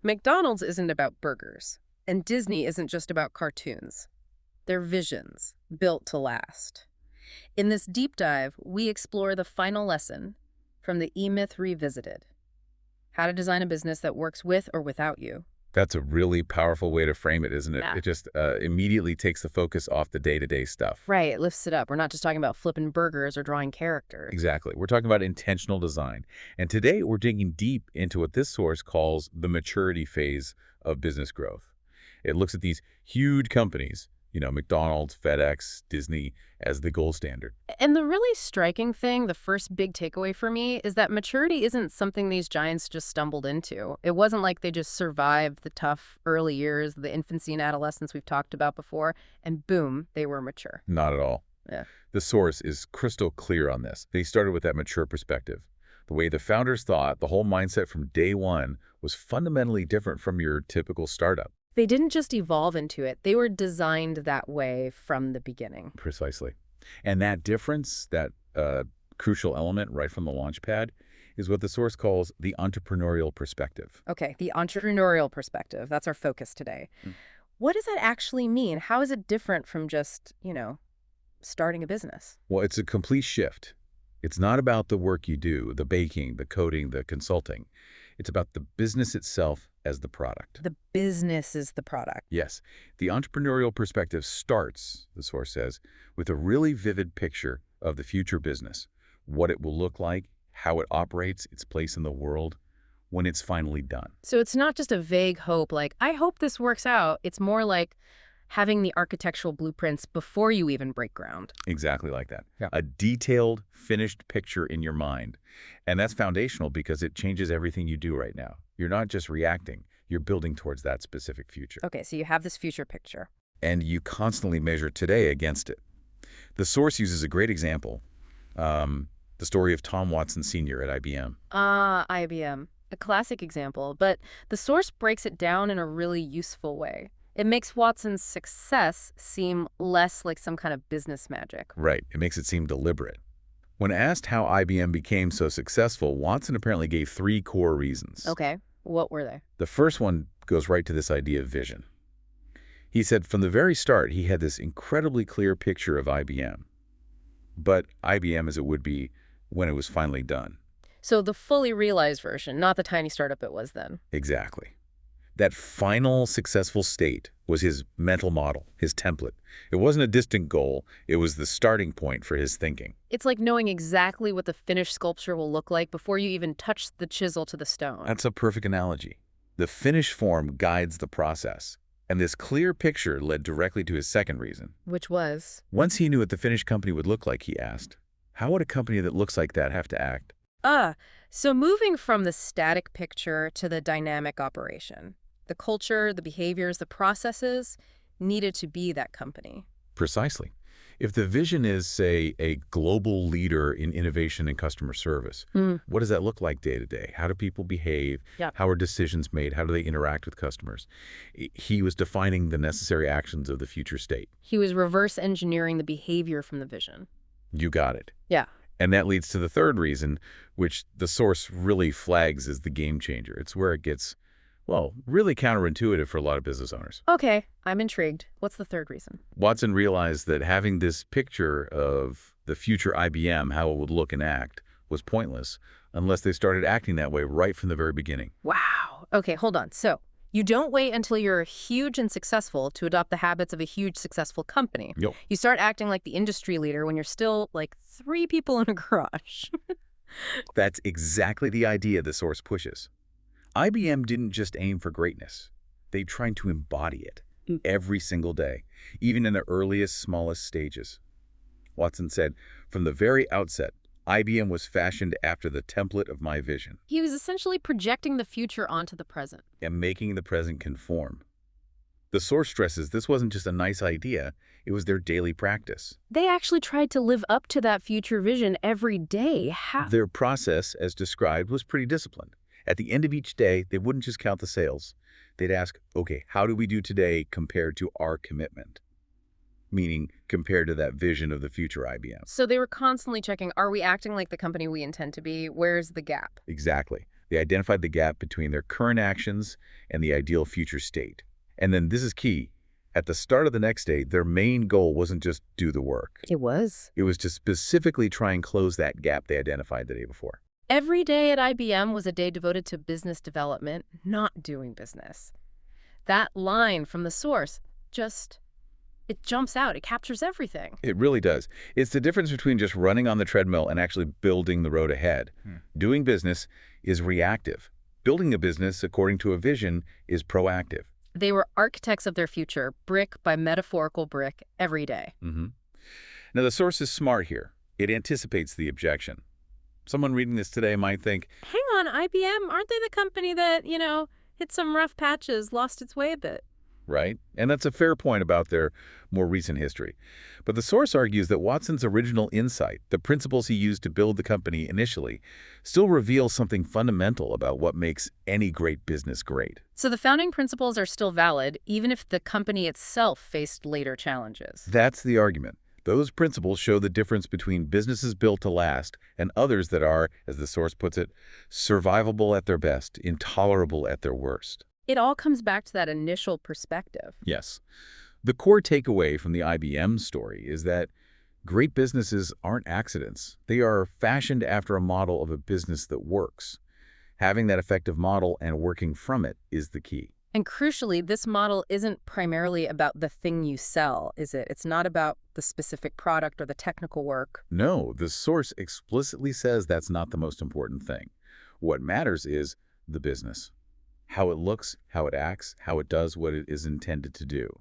McDonald's isn't about burgers, and Disney isn't just about cartoons. They're visions, built to last. In this deep dive, we explore the final lesson from the E-Myth Revisited: how to design a business that works with or without you. That's a really powerful way to frame it, isn't it? Yeah. It just immediately takes the focus off the day-to-day stuff. Right, it lifts it up. We're not just talking about flipping burgers or drawing characters. Exactly. We're talking about intentional design. And today we're digging deep into what this source calls the maturity phase of business growth. It looks at these huge companies, McDonald's, FedEx, Disney, as the gold standard. And the really striking thing, the first big takeaway for me, is that maturity isn't something these giants just stumbled into. It wasn't like they just survived the tough early years, the infancy and adolescence we've talked about before, and boom, they were mature. Not at all. Yeah. The source is crystal clear on this. They started with that mature perspective. The way the founders thought, the whole mindset from day one was fundamentally different from your typical startup. They didn't just evolve into it. They were designed that way from the beginning. Precisely. And that difference, that crucial element right from the launch pad, is what the source calls the entrepreneurial perspective. Okay, the entrepreneurial perspective. That's our focus today. What does that actually mean? How is it different from just, starting a business? Well, it's a complete shift. It's not about the work you do, the baking, the coding, the consulting. It's about the business itself as the product. The business is the product. Yes. The entrepreneurial perspective starts, the source says, with a really vivid picture of the future business, what it will look like, how it operates, its place in the world when it's finally done. So it's not just a vague hope like, I hope this works out. It's more like having the architectural blueprints before you even break ground. Exactly like that. Yeah. A detailed, finished picture in your mind. And that's foundational because it changes everything you do right now. You're not just reacting, you're building towards that specific future. Okay, so you have this future picture. And you constantly measure today against it. The source uses a great example, the story of Tom Watson Sr. at IBM. IBM. A classic example, but the source breaks it down in a really useful way. It makes Watson's success seem less like some kind of business magic. Right. It makes it seem deliberate. When asked how IBM became so successful, Watson apparently gave 3 core reasons. Okay. What were they? The first one goes right to this idea of vision. He said from the very start, he had this incredibly clear picture of IBM. But IBM as it would be when it was finally done. So the fully realized version, not the tiny startup it was then. Exactly. That final successful state was his mental model, his template. It wasn't a distant goal. It was the starting point for his thinking. It's like knowing exactly what the finished sculpture will look like before you even touch the chisel to the stone. That's a perfect analogy. The finished form guides the process. And this clear picture led directly to his second reason. Which was? Once he knew what the finished company would look like, he asked, how would a company that looks like that have to act? So moving from the static picture to the dynamic operation. The culture, the behaviors, the processes needed to be that company. Precisely. If the vision is, say, a global leader in innovation and customer service, what does that look like day to day? How do people behave? Yep. How are decisions made? How do they interact with customers? He was defining the necessary actions of the future state. He was reverse engineering the behavior from the vision. You got it. Yeah. And that leads to the third reason, which the source really flags as the game changer. It's where it gets, well, really counterintuitive for a lot of business owners. Okay, I'm intrigued. What's the third reason? Watson realized that having this picture of the future IBM, how it would look and act, was pointless unless they started acting that way right from the very beginning. Wow. Okay, hold on. So you don't wait until you're huge and successful to adopt the habits of a huge, successful company. Yep. You start acting like the industry leader when you're still like 3 people in a garage. That's exactly the idea the source pushes. IBM didn't just aim for greatness. They tried to embody it every single day, even in the earliest, smallest stages. Watson said, from the very outset, IBM was fashioned after the template of my vision. He was essentially projecting the future onto the present. And making the present conform. The source stresses this wasn't just a nice idea, it was their daily practice. They actually tried to live up to that future vision every day. How? Their process, as described, was pretty disciplined. At the end of each day, they wouldn't just count the sales. They'd ask, okay, how do we do today compared to our commitment? Meaning compared to that vision of the future IBM. So they were constantly checking, are we acting like the company we intend to be? Where's the gap? Exactly. They identified the gap between their current actions and the ideal future state. And then this is key. At the start of the next day, their main goal wasn't just do the work. It was. It was to specifically try and close that gap they identified the day before. Every day at IBM was a day devoted to business development, not doing business. That line from the source it jumps out. It captures everything. It really does. It's the difference between just running on the treadmill and actually building the road ahead. Doing business is reactive. Building a business according to a vision is proactive. They were architects of their future, brick by metaphorical brick, every day. Now, the source is smart here. It anticipates the objection. Someone reading this today might think, Hang on, IBM, aren't they the company that, hit some rough patches, lost its way a bit? right? And that's a fair point about their more recent history. But the source argues that Watson's original insight, the principles he used to build the company initially, still reveal something fundamental about what makes any great business great. So the founding principles are still valid, even if the company itself faced later challenges. That's the argument. Those principles show the difference between businesses built to last and others that are, as the source puts it, survivable at their best, intolerable at their worst. It all comes back to that initial perspective. Yes. The core takeaway from the IBM story is that great businesses aren't accidents. They are fashioned after a model of a business that works. Having that effective model and working from it is the key. And crucially, this model isn't primarily about the thing you sell, is it? It's not about the specific product or the technical work. No, the source explicitly says that's not the most important thing. What matters is the business. How it looks, how it acts, how it does what it is intended to do.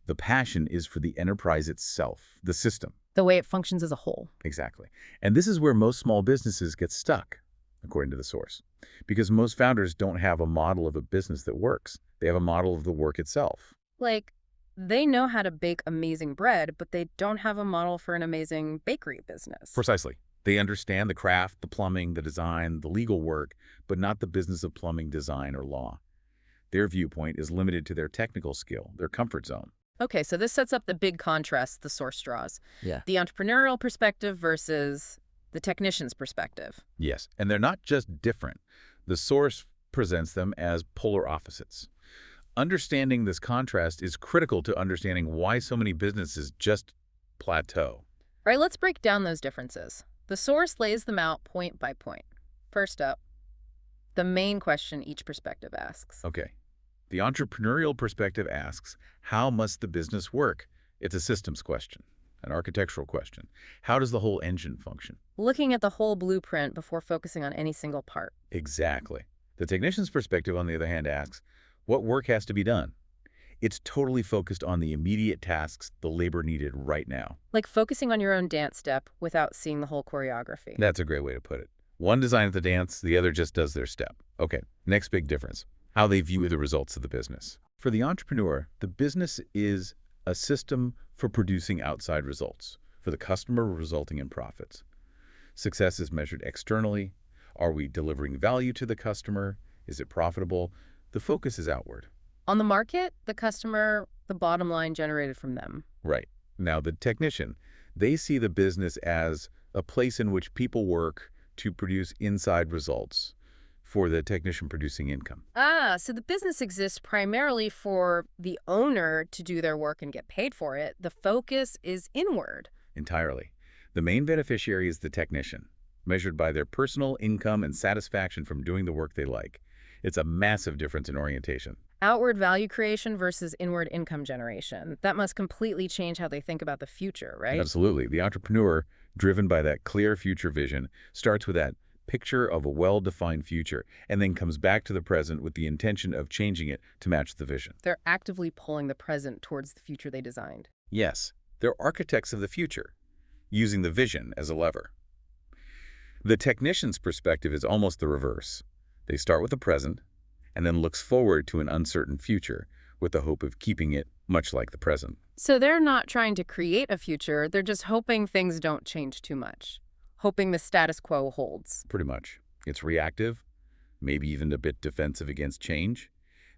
The passion is for the enterprise itself, the system. The way it functions as a whole. Exactly. And this is where most small businesses get stuck, according to the source. Because most founders don't have a model of a business that works. They have a model of the work itself. Like, they know how to bake amazing bread, but they don't have a model for an amazing bakery business. Precisely. They understand the craft, the plumbing, the design, the legal work, but not the business of plumbing, design, or law. Their viewpoint is limited to their technical skill, their comfort zone. Okay, so this sets up the big contrast the source draws. Yeah. The entrepreneurial perspective versus the technician's perspective. Yes, and they're not just different. The source presents them as polar opposites. Understanding this contrast is critical to understanding why so many businesses just plateau. All right, let's break down those differences. The source lays them out point by point. First up, the main question each perspective asks. Okay. The entrepreneurial perspective asks, how must the business work? It's a systems question, an architectural question. How does the whole engine function? Looking at the whole blueprint before focusing on any single part. Exactly. The technician's perspective, on the other hand, asks, what work has to be done? It's totally focused on the immediate tasks, the labor needed right now. Like focusing on your own dance step without seeing the whole choreography. That's a great way to put it. One designs the dance, the other just does their step. Okay, next big difference. How they view the results of the business. For the entrepreneur, the business is a system for producing outside results, for the customer resulting in profits. Success is measured externally. Are we delivering value to the customer? Is it profitable? The focus is outward. On the market, the customer, the bottom line generated from them. Right. Now, the technician, they see the business as a place in which people work to produce inside results for the technician producing income. So the business exists primarily for the owner to do their work and get paid for it. The focus is inward. Entirely. The main beneficiary is the technician, measured by their personal income and satisfaction from doing the work they like. It's a massive difference in orientation. Outward value creation versus inward income generation. That must completely change how they think about the future, right? Absolutely. The entrepreneur, driven by that clear future vision, starts with that picture of a well-defined future and then comes back to the present with the intention of changing it to match the vision. They're actively pulling the present towards the future they designed. Yes, they're architects of the future, using the vision as a lever. The technician's perspective is almost the reverse. They start with the present and then looks forward to an uncertain future with the hope of keeping it much like the present. So they're not trying to create a future, they're just hoping things don't change too much, hoping the status quo holds. Pretty much. It's reactive, maybe even a bit defensive against change.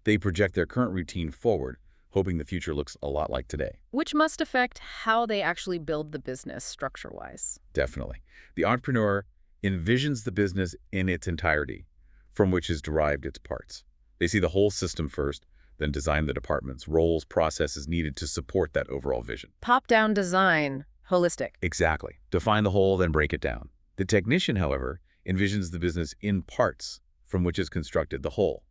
They project their current routine forward, hoping the future looks a lot like today. Which must affect how they actually build the business structure-wise. Definitely. The entrepreneur envisions the business in its entirety, from which is derived its parts. They see the whole system first, then design the departments, roles, processes needed to support that overall vision. Top-down design, holistic. Exactly. Define the whole, then break it down. The technician, however, envisions the business in parts from which is constructed the whole.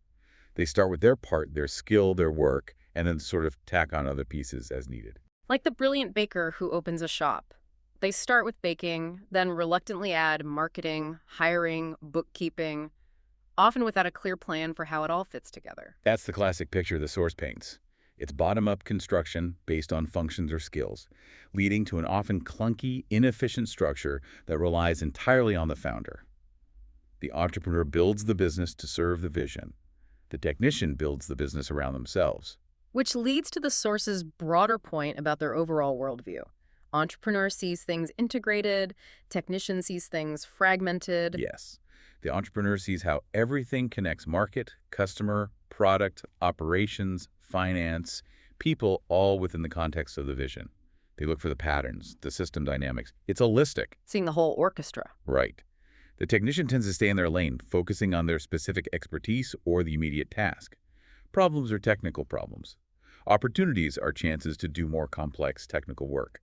They start with their part, their skill, their work, and then sort of tack on other pieces as needed. Like the brilliant baker who opens a shop. They start with baking, then reluctantly add marketing, hiring, bookkeeping, often without a clear plan for how it all fits together. That's the classic picture the source paints. It's bottom-up construction based on functions or skills, leading to an often clunky, inefficient structure that relies entirely on the founder. The entrepreneur builds the business to serve the vision. The technician builds the business around themselves. Which leads to the source's broader point about their overall worldview. Entrepreneur sees things integrated, technician sees things fragmented. Yes. The entrepreneur sees how everything connects market, customer, product, operations, finance, people, all within the context of the vision. They look for the patterns, the system dynamics. It's holistic. Seeing the whole orchestra. Right. The technician tends to stay in their lane, focusing on their specific expertise or the immediate task. Problems are technical problems. Opportunities are chances to do more complex technical work.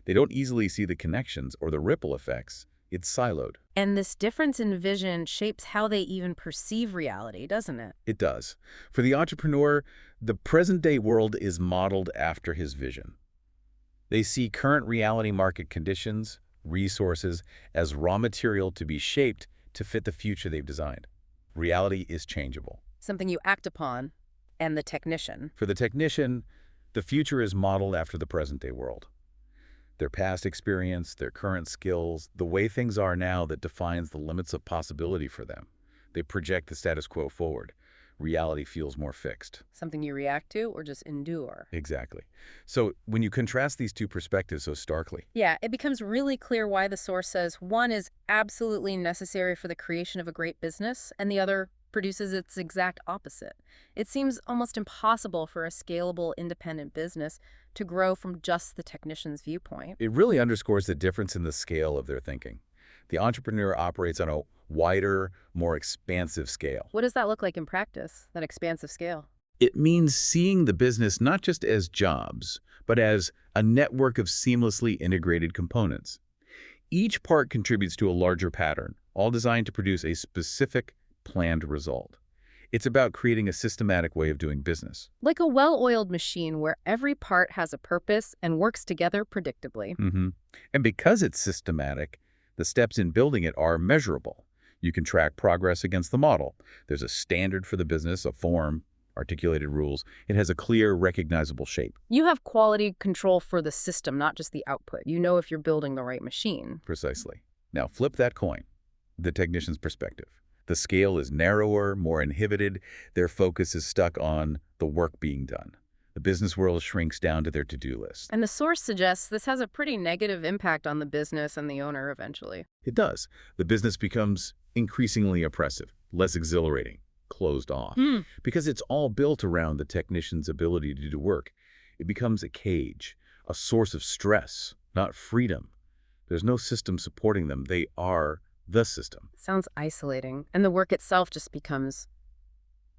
They don't easily see the connections or the ripple effects. It's siloed. And this difference in vision shapes how they even perceive reality, doesn't it? It does. For the entrepreneur, the present-day world is modeled after his vision. They see current reality market conditions, resources, as raw material to be shaped to fit the future they've designed. Reality is changeable. Something you act upon, and the technician. For the technician, the future is modeled after the present-day world. Their past experience, their current skills, the way things are now that defines the limits of possibility for them. They project the status quo forward. Reality feels more fixed. Something you react to or just endure. Exactly. So when you contrast these two perspectives so starkly. Yeah, it becomes really clear why the source says one is absolutely necessary for the creation of a great business and the other produces its exact opposite. It seems almost impossible for a scalable, independent business to grow from just the technician's viewpoint. It really underscores the difference in the scale of their thinking. The entrepreneur operates on a wider, more expansive scale. What does that look like in practice, that expansive scale? It means seeing the business not just as jobs, but as a network of seamlessly integrated components. Each part contributes to a larger pattern, all designed to produce a specific, planned result. It's about creating a systematic way of doing business. Like a well-oiled machine where every part has a purpose and works together predictably. And because it's systematic, the steps in building it are measurable. You can track progress against the model. There's a standard for the business, a form, articulated rules. It has a clear, recognizable shape. You have quality control for the system, not just the output. You know if you're building the right machine. Precisely. Now flip that coin, the technician's perspective. The scale is narrower, more inhibited. Their focus is stuck on the work being done. The business world shrinks down to their to-do list. And the source suggests this has a pretty negative impact on the business and the owner eventually. It does. The business becomes increasingly oppressive, less exhilarating, closed off. Because it's all built around the technician's ability to do work. It becomes a cage, a source of stress, not freedom. There's no system supporting them. They are the system. Sounds isolating. And the work itself just becomes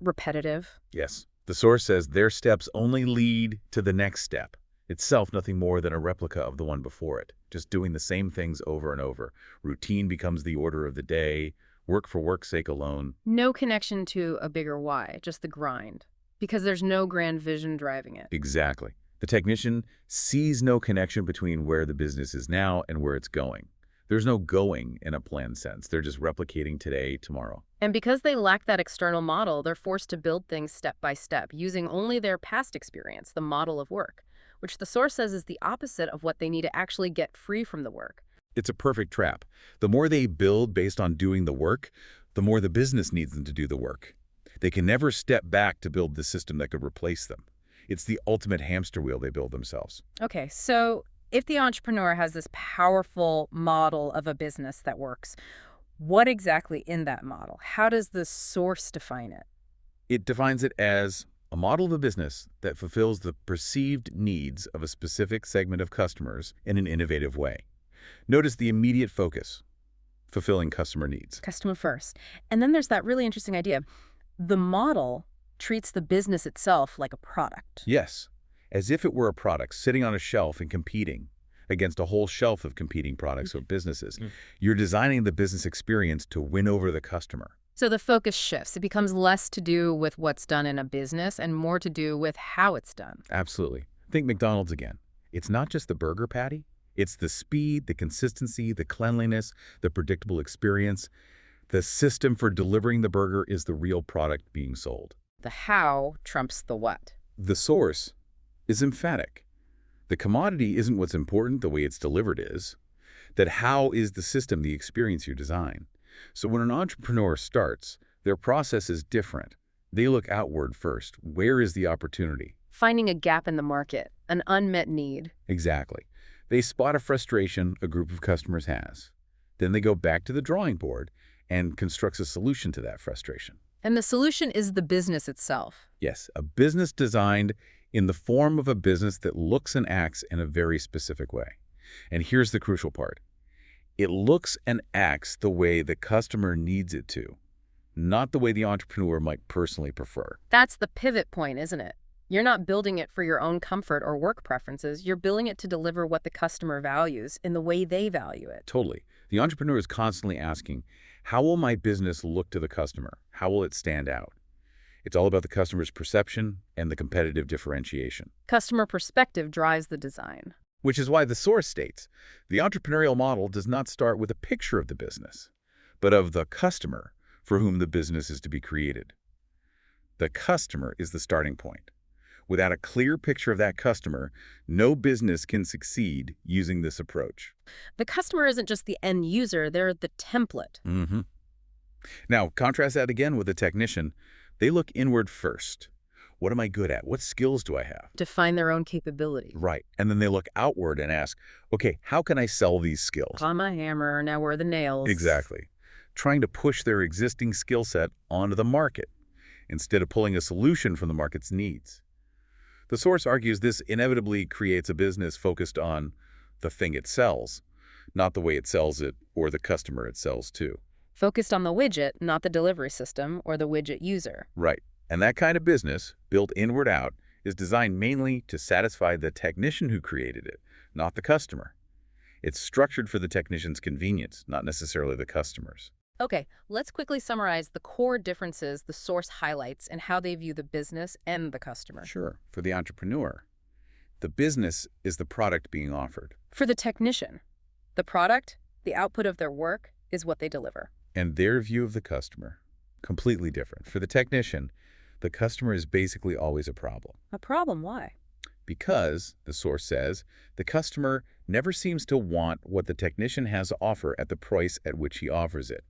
repetitive. Yes. The source says their steps only lead to the next step, itself nothing more than a replica of the one before it, just doing the same things over and over. Routine becomes the order of the day, work for work's sake alone. No connection to a bigger why, just the grind, because there's no grand vision driving it. Exactly. The technician sees no connection between where the business is now and where it's going. There's no going in a planned sense. They're just replicating today, tomorrow. And because they lack that external model, they're forced to build things step by step, using only their past experience, the model of work, which the source says is the opposite of what they need to actually get free from the work. It's a perfect trap. The more they build based on doing the work, the more the business needs them to do the work. They can never step back to build the system that could replace them. It's the ultimate hamster wheel they build themselves. Okay, so if the entrepreneur has this powerful model of a business that works, what exactly in that model? How does the source define it? It defines it as a model of a business that fulfills the perceived needs of a specific segment of customers in an innovative way. Notice the immediate focus. fulfilling customer needs. Customer first. And then there's that really interesting idea. The model treats the business itself like a product. Yes, as if it were a product sitting on a shelf and competing against a whole shelf of competing products or businesses. You're designing the business experience to win over the customer. So the focus shifts. It becomes less to do with what's done in a business and more to do with how it's done. Absolutely. Think McDonald's again. It's not just the burger patty. It's the speed, the consistency, the cleanliness, the predictable experience. The system for delivering the burger is the real product being sold. The how trumps the what. The source is emphatic. The commodity isn't what's important, the way it's delivered is. That how is the system, the experience you design. So when an entrepreneur starts, their process is different. They look outward first. Where is the opportunity? Finding a gap in the market, an unmet need. Exactly. They spot a frustration a group of customers has. Then they go back to the drawing board and constructs a solution to that frustration. And the solution is the business itself. Yes, a business designed in the form of a business that looks and acts in a very specific way. And here's the crucial part. It looks and acts the way the customer needs it to, not the way the entrepreneur might personally prefer. That's the pivot point, isn't it? You're not building it for your own comfort or work preferences. You're building it to deliver what the customer values in the way they value it. Totally. The entrepreneur is constantly asking, how will my business look to the customer? How will it stand out? It's all about the customer's perception and the competitive differentiation. Customer perspective drives the design. Which is why the source states, the entrepreneurial model does not start with a picture of the business, but of the customer for whom the business is to be created. The customer is the starting point. Without a clear picture of that customer, no business can succeed using this approach. The customer isn't just the end user, they're the template. Now, contrast that again with a technician. They look inward first. What am I good at? What skills do I have? Define their own capability. Right. And then they look outward and ask, okay, how can I sell these skills? I'm a hammer, now where are the nails? Exactly. Trying to push their existing skill set onto the market instead of pulling a solution from the market's needs. The source argues this inevitably creates a business focused on the thing it sells, not the way it sells it or the customer it sells to. Focused on the widget, not the delivery system or the widget user. Right. And that kind of business, built inward out, is designed mainly to satisfy the technician who created it, not the customer. It's structured for the technician's convenience, not necessarily the customer's. Okay, let's quickly summarize the core differences the source highlights and how they view the business and the customer. Sure. For the entrepreneur, the business is the product being offered. For the technician, the product, the output of their work, is what they deliver. And their view of the customer, completely different. For the technician, the customer is basically always a problem. A problem? Why? Because, the source says, the customer never seems to want what the technician has to offer at the price at which he offers it.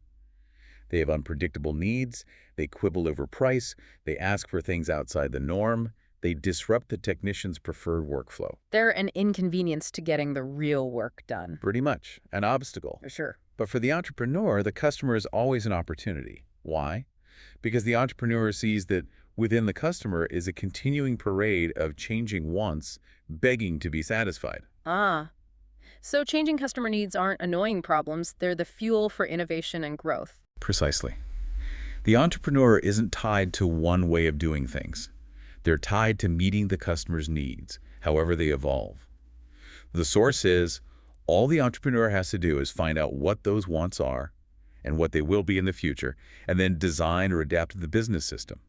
They have unpredictable needs, they quibble over price, they ask for things outside the norm, they disrupt the technician's preferred workflow. They're an inconvenience to getting the real work done. Pretty much, an obstacle. For sure. But for the entrepreneur, the customer is always an opportunity. Why? Because the entrepreneur sees that within the customer is a continuing parade of changing wants, begging to be satisfied. So changing customer needs aren't annoying problems, they're the fuel for innovation and growth. Precisely. The entrepreneur isn't tied to one way of doing things. They're tied to meeting the customer's needs, however they evolve. The source is, all the entrepreneur has to do is find out what those wants are and what they will be in the future, and then design or adapt the business system.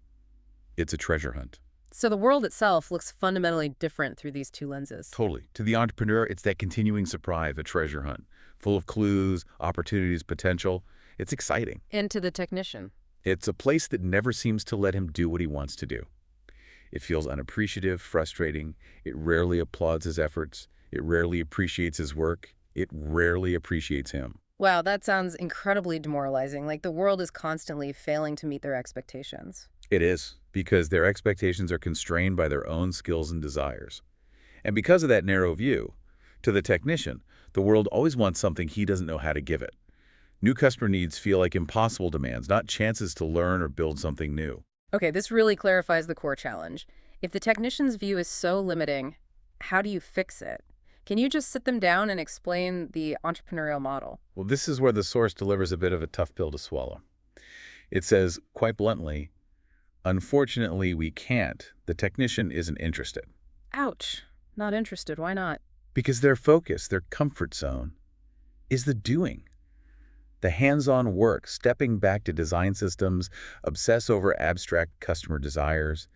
It's a treasure hunt. So the world itself looks fundamentally different through these two lenses. Totally. To the entrepreneur, it's that continuing surprise, a treasure hunt, full of clues, opportunities, potential. It's exciting. And to the technician. It's a place that never seems to let him do what he wants to do. It feels unappreciative, frustrating. It rarely applauds his efforts. It rarely appreciates his work. It rarely appreciates him. Wow, that sounds incredibly demoralizing. Like the world is constantly failing to meet their expectations. It is, because their expectations are constrained by their own skills and desires. And because of that narrow view, to the technician, the world always wants something he doesn't know how to give it. New customer needs feel like impossible demands, not chances to learn or build something new. Okay, this really clarifies the core challenge. If the technician's view is so limiting, how do you fix it? Can you just sit them down and explain the entrepreneurial model? Well, this is where the source delivers a bit of a tough pill to swallow. It says, quite bluntly, unfortunately, we can't. The technician isn't interested. Ouch. Not interested. Why not? Because their focus, their comfort zone, is the doing. The hands-on work, stepping back to design systems, obsess over abstract customer desires.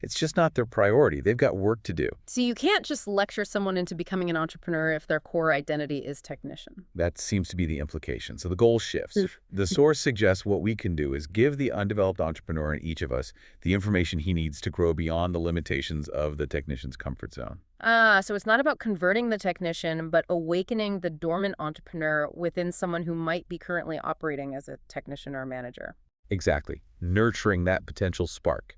It's just not their priority. They've got work to do. So you can't just lecture someone into becoming an entrepreneur if their core identity is technician. That seems to be the implication. So the goal shifts. The source suggests what we can do is give the undeveloped entrepreneur in each of us the information he needs to grow beyond the limitations of the technician's comfort zone. So it's not about converting the technician, but awakening the dormant entrepreneur within someone who might be currently operating as a technician or a manager. Exactly. Nurturing that potential spark.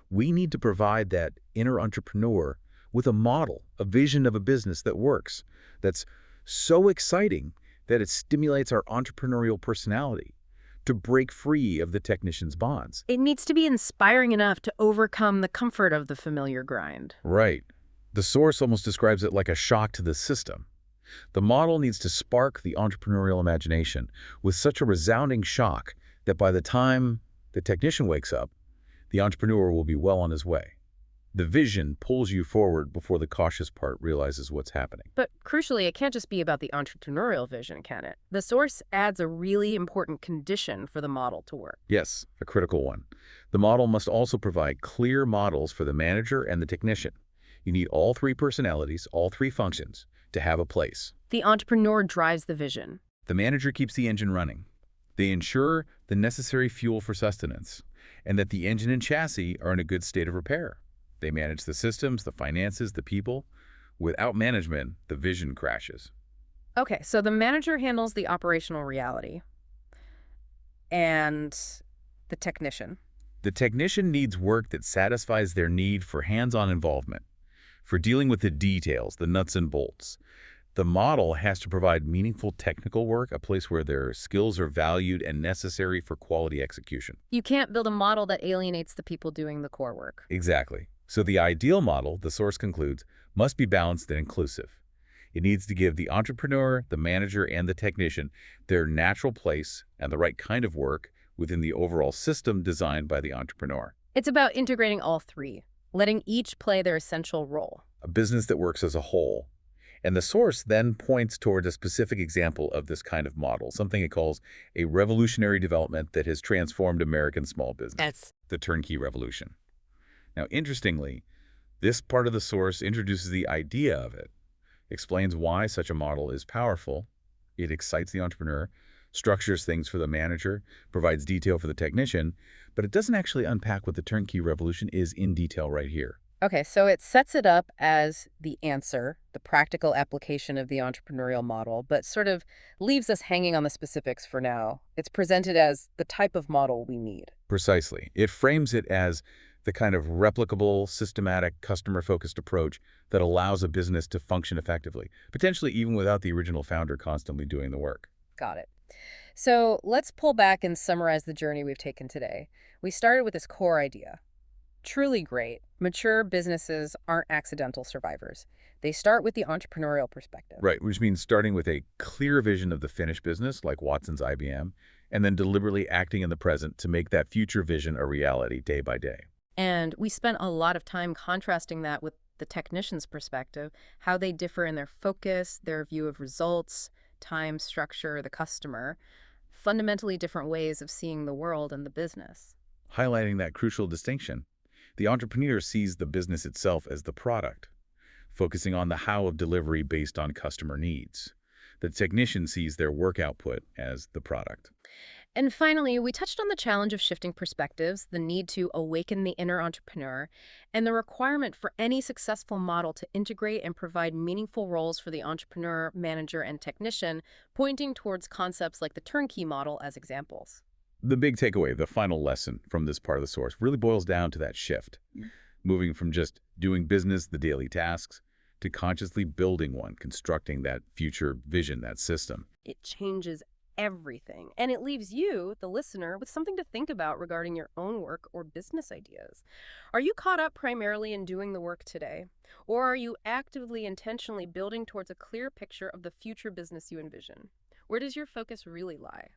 We need to provide that inner entrepreneur with a model, a vision of a business that works, that's so exciting that it stimulates our entrepreneurial personality to break free of the technician's bonds. It needs to be inspiring enough to overcome the comfort of the familiar grind. Right. The source almost describes it like a shock to the system. The model needs to spark the entrepreneurial imagination with such a resounding shock that by the time the technician wakes up, the entrepreneur will be well on his way. The vision pulls you forward before the cautious part realizes what's happening. But crucially, it can't just be about the entrepreneurial vision, can it? The source adds a really important condition for the model to work. Yes, a critical one. The model must also provide clear models for the manager and the technician. You need all three personalities, all three functions, to have a place. The entrepreneur drives the vision. The manager keeps the engine running. They ensure the necessary fuel for sustenance, and that the engine and chassis are in a good state of repair. They manage the systems, the finances, the people. Without management, the vision crashes. Okay, so the manager handles the operational reality. And the technician. The technician needs work that satisfies their need for hands-on involvement, for dealing with the details, the nuts and bolts. The model has to provide meaningful technical work, a place where their skills are valued and necessary for quality execution. You can't build a model that alienates the people doing the core work. Exactly. So the ideal model, the source concludes, must be balanced and inclusive. It needs to give the entrepreneur, the manager, and the technician their natural place and the right kind of work within the overall system designed by the entrepreneur. It's about integrating all three, letting each play their essential role. A business that works as a whole. And the source then points toward a specific example of this kind of model, something it calls a revolutionary development that has transformed American small business. That's the turnkey revolution. Now, interestingly, this part of the source introduces the idea of it, explains why such a model is powerful. It excites the entrepreneur, structures things for the manager, provides detail for the technician, but it doesn't actually unpack what the turnkey revolution is in detail right here. Okay, so it sets it up as the answer, the practical application of the entrepreneurial model, but sort of leaves us hanging on the specifics for now. It's presented as the type of model we need. Precisely. It frames it as the kind of replicable, systematic, customer-focused approach that allows a business to function effectively, potentially even without the original founder constantly doing the work. Got it. So let's pull back and summarize the journey we've taken today. We started with this core idea. Truly great, mature businesses aren't accidental survivors. They start with the entrepreneurial perspective. Right, which means starting with a clear vision of the finished business, like Watson's IBM, and then deliberately acting in the present to make that future vision a reality day by day. And we spent a lot of time contrasting that with the technician's perspective, how they differ in their focus, their view of results, time, structure, the customer, fundamentally different ways of seeing the world and the business. Highlighting that crucial distinction, the entrepreneur sees the business itself as the product, focusing on the how of delivery based on customer needs. The technician sees their work output as the product. And finally, we touched on the challenge of shifting perspectives, the need to awaken the inner entrepreneur, and the requirement for any successful model to integrate and provide meaningful roles for the entrepreneur, manager, and technician, pointing towards concepts like the turnkey model as examples. The big takeaway, the final lesson from this part of the source, really boils down to that shift, moving from just doing business, the daily tasks, to consciously building one, constructing that future vision, that system. It changes everything. And it leaves you, the listener, with something to think about regarding your own work or business ideas. Are you caught up primarily in doing the work today? Or are you actively, intentionally building towards a clear picture of the future business you envision? Where does your focus really lie?